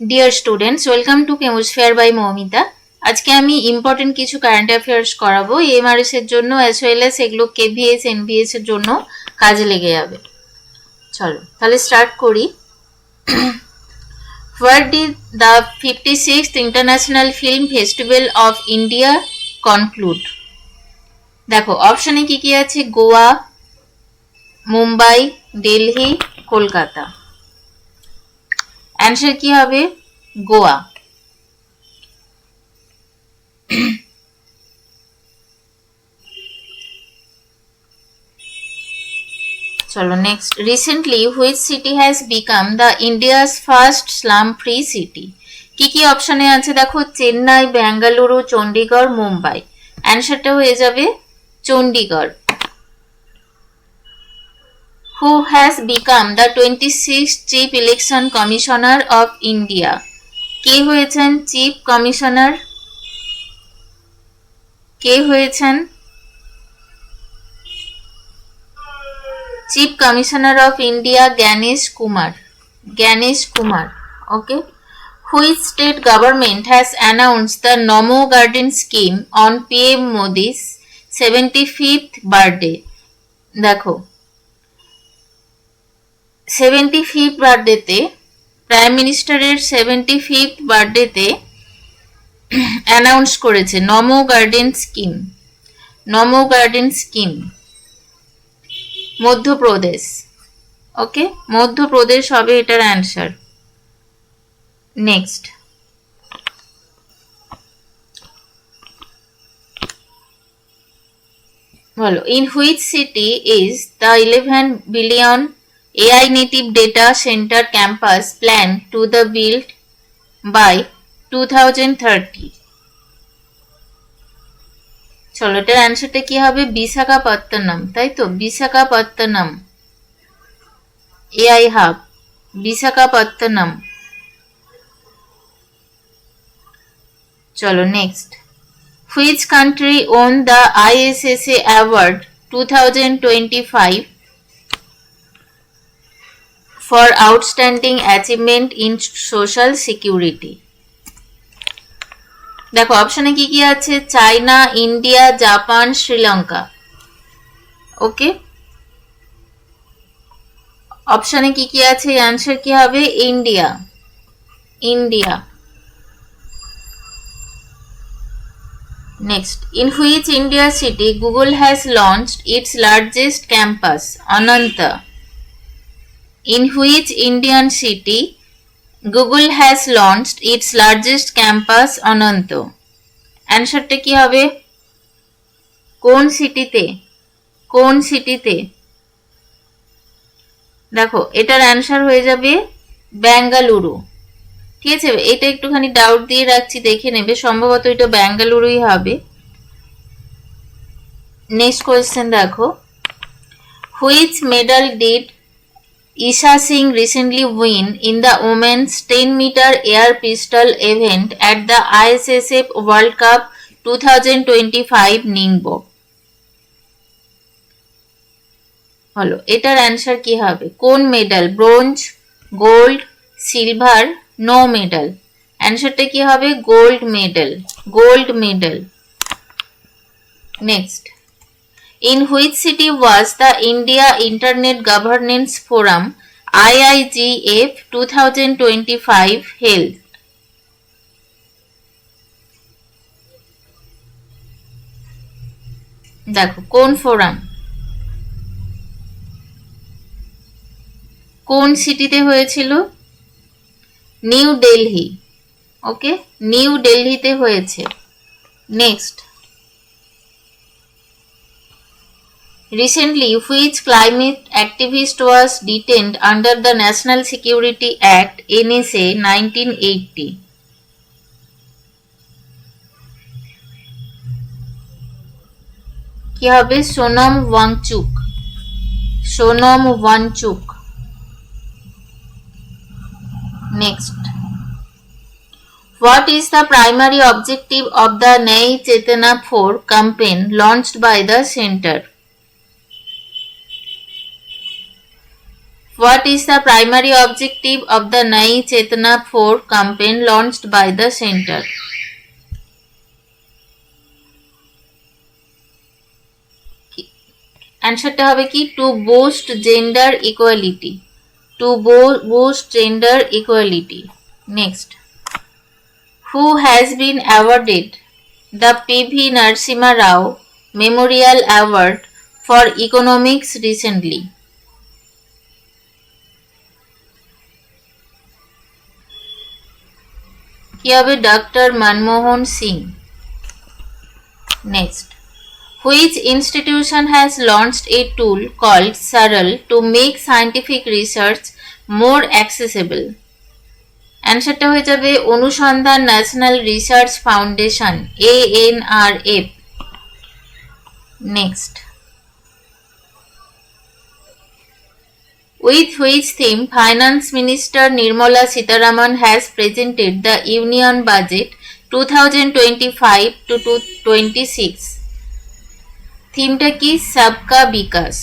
Dear students, welcome to Chemosphere by Moumita. আজকে আমি important কিছু কারেন্ট অ্যাফেয়ার্স করাবো এমআরএস এর জন্য অ্যাজ ওয়েল অ্যাজ এগুলো কেভিএস এনভিএস এর জন্য কাজে লেগে যাবে। চলো তাহলে স্টার্ট করি। Where did the 56th International Film Festival of India conclude? দেখো অপশনে কি কি আছে, গোয়া, মুম্বাই, দিল্লি, কলকাতা। অ্যান্সার কি হবে? গোয়া। চলো next. Recently which city has become the India's first slum free city? কি কি অপশনে আছে দেখো, চেন্নাই, বেঙ্গালুরু, চণ্ডীগড়, মুম্বাই। অ্যান্সারটা হয়ে যাবে Chandigarh. Who has become the 26th Chief Election Commissioner of India? কে হয়েছেন চিফ কমিশনার? কে হয়েছেন chief commissioner of India? Gyanesh Kumar. Gyanesh Kumar. Okay. Which state government has announced the Namo Garden scheme on PM Modi's 75th birthday? দেখো 75th বার্থডেতে, prime মিনিস্টারের 75th বার্থডেতে announce করেছে নমো garden scheme. নমো garden scheme Madhya Pradesh. ওকে, মধ্যপ্রদেশ হবে এটার অ্যান্সার। নেক্সট। বলো, in which city is the 11 billion AI native data center campus planned to the built by 2030? চলো এটার অ্যান্সারটা কি হবে? বিশাখাপত্তনম, তাই তো? Visakhapatnam AI hub, Visakhapatnam. চলো next. Which country won the ISSA award 2025 for outstanding achievement in social security? দেখো অপশনে কি কি আছে, চায়না, ইন্ডিয়া, জাপান, শ্রীলঙ্কা। ওকে, অপশনে কি কি আছে, অ্যান্সার কি হবে? India. India. Next. In which India city Google has launched it's largest campus? Ananta. In which Indian city Google has launched its largest campus Ananto? অ্যান্সারটা কি হবে? কোন সিটিতে? কোন সিটিতে? দেখো এটার অ্যান্সার হয়ে যাবে বেঙ্গালুরু। ঠিক আছে, এটা একটুখানি ডাউট দিয়ে রাখছি, দেখে নেবে, সম্ভবত এটা বেঙ্গালুরুই হবে। নেক্সট কোয়েশ্চেন দেখো। Which medal did Isha Singh recently win in the women's 10-meter air pistol event at the ISSF World Cup 2025 Ningbo? হলো এটার অ্যান্সার কি হবে? কোন medal? Bronze, gold, silver, no medal. অ্যান্সারটা কি হবে? Gold medal. Gold medal. Next. In which city was the India Internet Governance Forum IIGF 2025 held? দেখো কোন ফোরাম, কোন সিটিতে হয়েছিল? নিউ দিল্লি। ওকে, নিউ দিল্লিতে হয়েছে। Next. Recently, which climate activist was detained under the National Security Act NSA 1980? কি হবে? Sonam Wangchuck. Sonam Wangchuck. Next. What is the primary objective of the Nai Chetana 4 campaign launched by the center? What is the primary objective of the Nai Chetna 4 campaign launched by the center? অ্যান্সারটা হবে কি two boost gender equality, two boost gender equality. Next, who has been awarded the P.V. Narasimha Rao Memorial Award for Economics recently? কি হবে doctor Manmohan Singh. Next, which institution has launched a tool called Saral to make scientific research more accessible? অ্যান্সারটা হয়ে যাবে অনুসন্ধান national research foundation, ANRF। Next, with which theme Finance Minister Nirmala Sitharaman has presented the Union Budget 2025 to 26? থিমটা কি Sabka Vikas,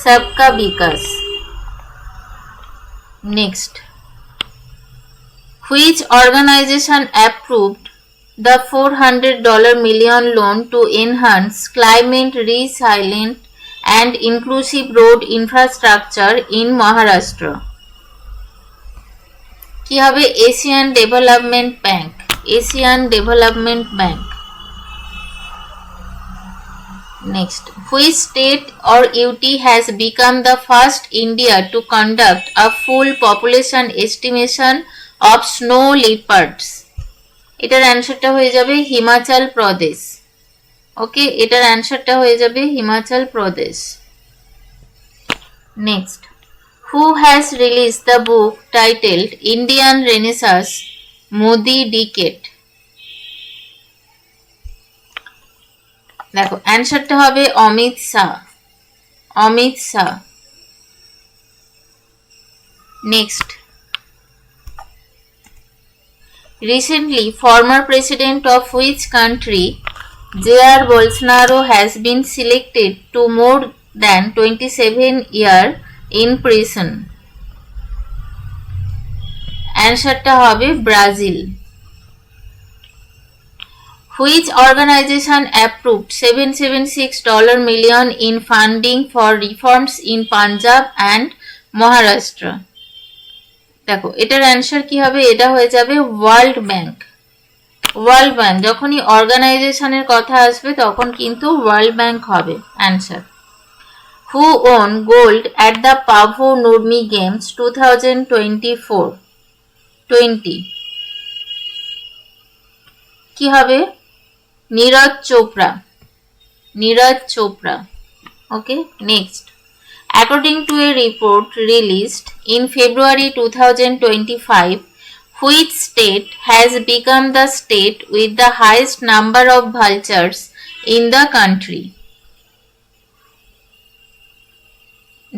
Sabka Vikas. Next, which organization approved the $400 million loan to enhance climate resilient and inclusive road infrastructure in Maharashtra? কি হবে Asian development bank, Asian development bank. Next, which state or UT has become the first India to conduct a full population estimation of snow leopards? এটার অ্যান্সারটা হয়ে যাবে হিমাচল প্রদেশ। ওকে, এটার অ্যান্সারটা হয়ে যাবে Himachal Pradesh. Next, who has released the book titled Indian Renaissance Modi Decade? দেখো অ্যান্সারটা হবে Amit Shah, Amit Shah. Next, recently former president of which country Jair Bolsonaro has been selected to more than 27 years in prison? অ্যান্সারটা হবে Brazil. Which organization approved $776 million in funding for reforms in Punjab and Maharashtra? দেখো এটার answer কি হবে, এটা হয়ে যাবে world bank. World bank, যখনই অর্গানাইজেশনের কথা আসবে তখন কিন্তু ওয়ার্ল্ড ব্যাংক হবে answer. Who won gold at the Pavo Nurmi Games 2024-20? কি হবে নীরজ চোপড়া, নীরজ চোপড়া। ওকে, next, according to a report released in February 2025, which state has become the state with the highest number of vultures in the country?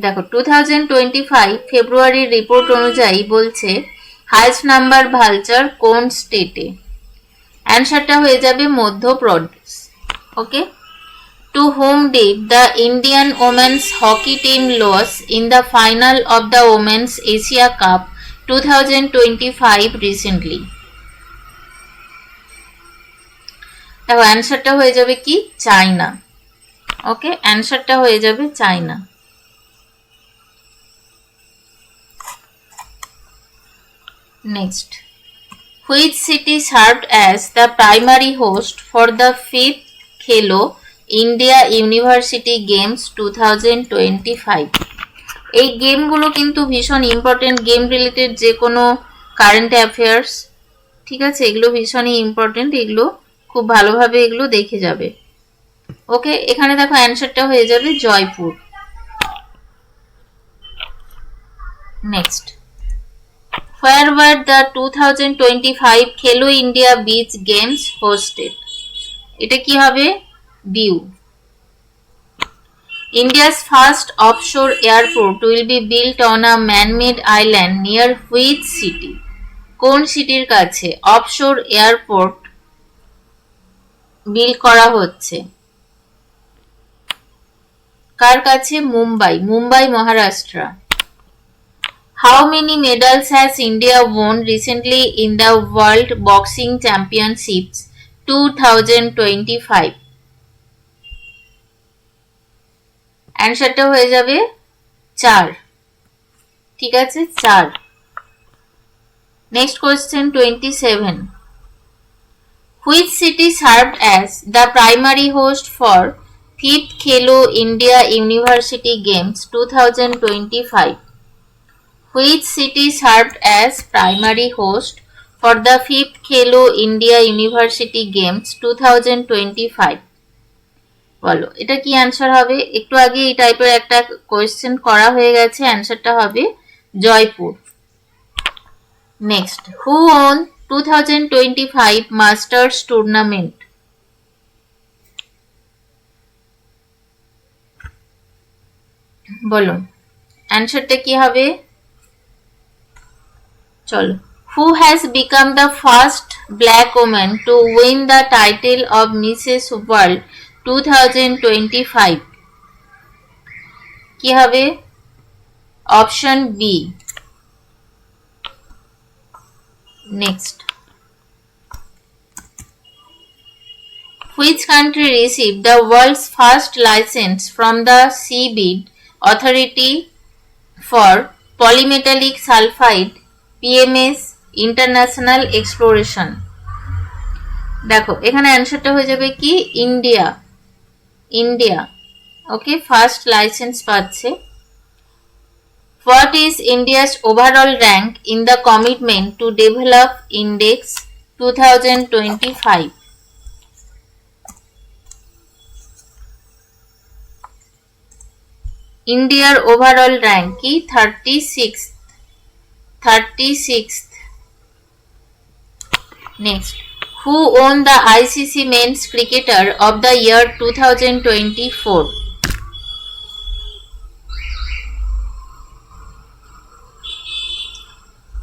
দেখো 2025 ফেব্রুয়ারি report অনুযায়ী বলছে highest number vulture কোন স্টেটে? অ্যান্সারটা হয়ে যাবে মধ্যপ্রদেশ। ওকে, to whom did the Indian women's hockey team lose in the final of the Women's Asia Cup 2025 recently? দেখো অ্যান্সারটা হয়ে যাবে কি চায়না। ওকে, অ্যান্সারটা হয়ে যাবে China. Next, which city served as the primary host for the 5th Khelo India University Games 2025? এই গেমগুলো কিন্তু ভীষণ ইম্পর্টেন্ট, গেম রিলেটেড যে কোনো কারেন্ট অ্যাফেয়ার্স, ঠিক আছে, এগুলো ভীষণই ইম্পর্টেন্ট, এগুলো খুব ভালোভাবে এগুলো দেখে যাবে। ওকে, এখানে দেখো অ্যান্সারটা হয়ে যাবে Jaipur. Next, where were the 2025 Khelo India Beach Games hosted? এটা কি হবে due. India's first offshore airport will be built on a man-made island near which city? কোন সিটির কাছে অফশোর এয়ারপোর্ট বিল্ড করা হচ্ছে? কার কাছে? Mumbai, Mumbai Maharashtra. How many medals has India won recently in the World Boxing Championships 2025? অ্যান্সারটা হয়ে যাবে 4। ঠিক আছে, 4। Next question 27. Which city served as the primary host for 5th Khelo India University Games 2025? Which city served as primary host for the 5th Khelo India University Games 2025? বলো এটা কি answer হবে? একটু আগে এই টাইপের একটা কোয়েশ্চেন করা হয়ে গেছে, অ্যান্সারটা হবে Jaipur. Next, who won 2025 masters tournament? বলো অ্যান্সারটা কি হবে? চলো, who has become the first black woman to win the title of Mrs. World 2025? কি হবে? Option B. Next, which country received the world's first license from the seabed authority for polymetallic sulfide PMS international exploration? দেখো এখানে অ্যান্সারটা হয়ে যাবে কি India. India okay, first licence পাচ্ছে। What is India's overall rank in the Commitment to Develop Index 2025? ইন্ডিয়ার overall rank কি? 36th। Next, who won the ICC Men's Cricketer of the Year 2024?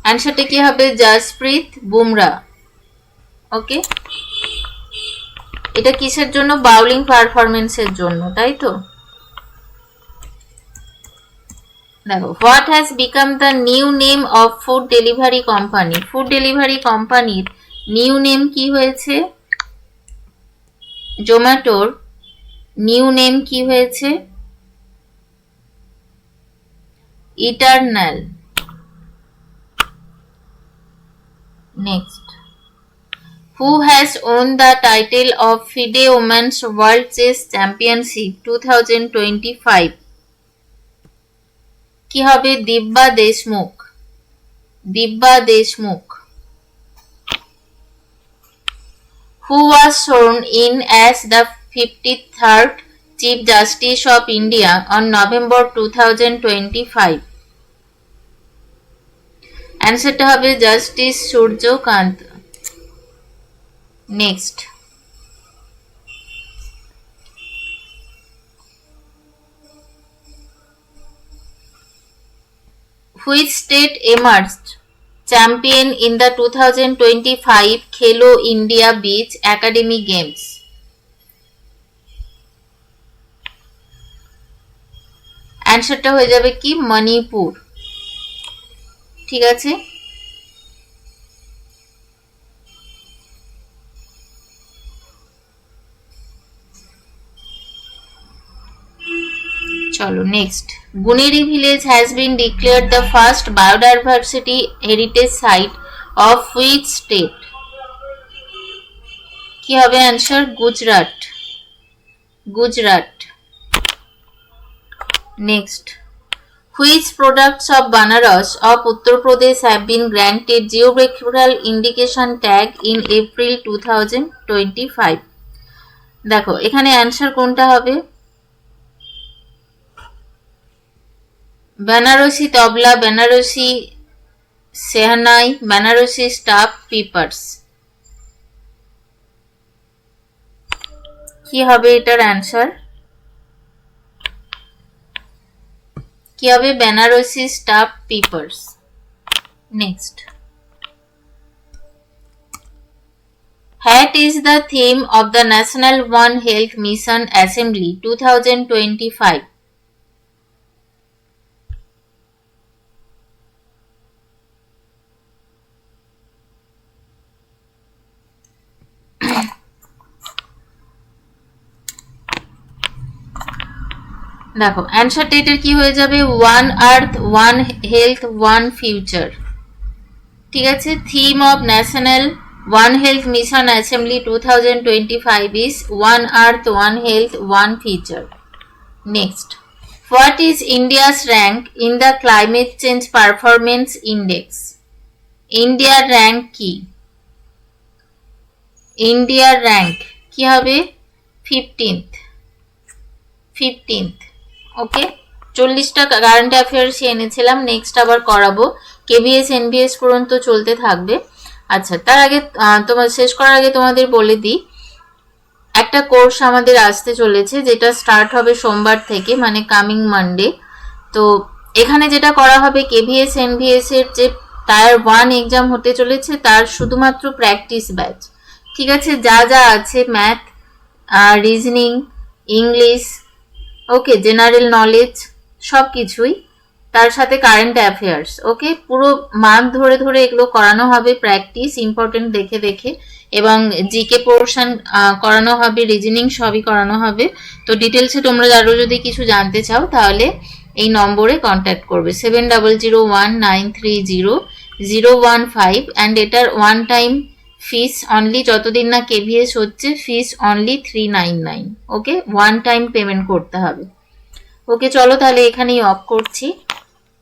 অ্যান্সারটা কি হবে? জসপ্রীত বুমরা। ওকে, এটা কিসের জন্য? বাউলিং পারফরমেন্সের জন্য, তাই তো? দেখো, what has become the new name of food delivery company? Food delivery কোম্পানির নিউ নেম কি হয়েছে? জোম্যাটোর নিউ নেম কি হয়েছে? Eternal. Next, who has won the title of FIDE Women's World Chess Championship 2025? কি হবে? Divya Deshmukh. Divya Deshmukh. Who was sworn in as the 53rd Chief Justice of India on November 2025? অ্যান্সারটা হবে justice Suryakant. Next, which state emerged champion in the 2025 Khelo India Beach Academy Games? অ্যান্সারটা হয়ে যাবে কি? মণিপুর। ঠিক আছে, চলো next, Guneri village has been declared the first biodiversity heritage site of which state? কি হবে answer? Gujarat. Gujarat. Next, which products of Banaras of Uttar Pradesh have been granted geographical indication tag in April 2025? দেখো এখানে অ্যান্সার কোনটা হবে? Banarasi tabla, Banarasi shehnai, Banarasi stuffed peppers. কি হবে এটার answer? কি হবে? Banarasi stuffed peppers. Next, What is the theme of the National One Health Mission Assembly 2025? দেখো অ্যান্সার এটার কি হয়ে যাবে, ওয়ান আর্থ ওয়ান হেলথ ওয়ান ফিউচার। ঠিক আছে, theme of national one health mission assembly 2025 is one earth one health one future. Next, what is India's rank in the climate change performance index? ইন্ডিয়ার rank কি? ইন্ডিয়ার rank কি হবে? 15th। ওকে, 40টা current affairs এনেছিলাম, next আবার করাবো। KVS NVS পর্যন্ত চলতে থাকবে। আচ্ছা, তার আগে তোমার শেষ করার আগে তোমাদের বলে দিই, একটা কোর্স আমাদের আসতে চলেছে যেটা স্টার্ট হবে সোমবার থেকে, মানে কামিং মানডে। তো এখানে যেটা করা হবে, কেভিএস এনভিএস এর যে টায়ার 1 এক্সাম হতে চলেছে তার শুধুমাত্র প্র্যাকটিস ব্যাচ। ঠিক আছে, যা যা আছে ম্যাথ, রিজনিং, ইংলিশ, ওকে, জেনারেল নলেজ সব কিছুই, তার সাথে কারেন্ট অ্যাফেয়ার্স। ওকে, পুরো মান্থ ধরে ধরে এগুলো করানো হবে, প্র্যাকটিস ইম্পর্টেন্ট দেখে দেখে, এবং জিকে পোর্শন করানো হবে, রিজনিং সবই করানো হবে। তো ডিটেলসে তোমরা আরও যদি কিছু জানতে চাও তাহলে এই নম্বরে কন্ট্যাক্ট করবে 7001930015, অ্যান্ড এটার ওয়ান টাইম ফিস অনলি, যতদিন না কেভিএস হচ্ছে ফিস অনলি 399। ওকে, ওয়ান টাইম পেমেন্ট করতে হবে। ওকে, চলো তাহলে এখানেই অফ করছি।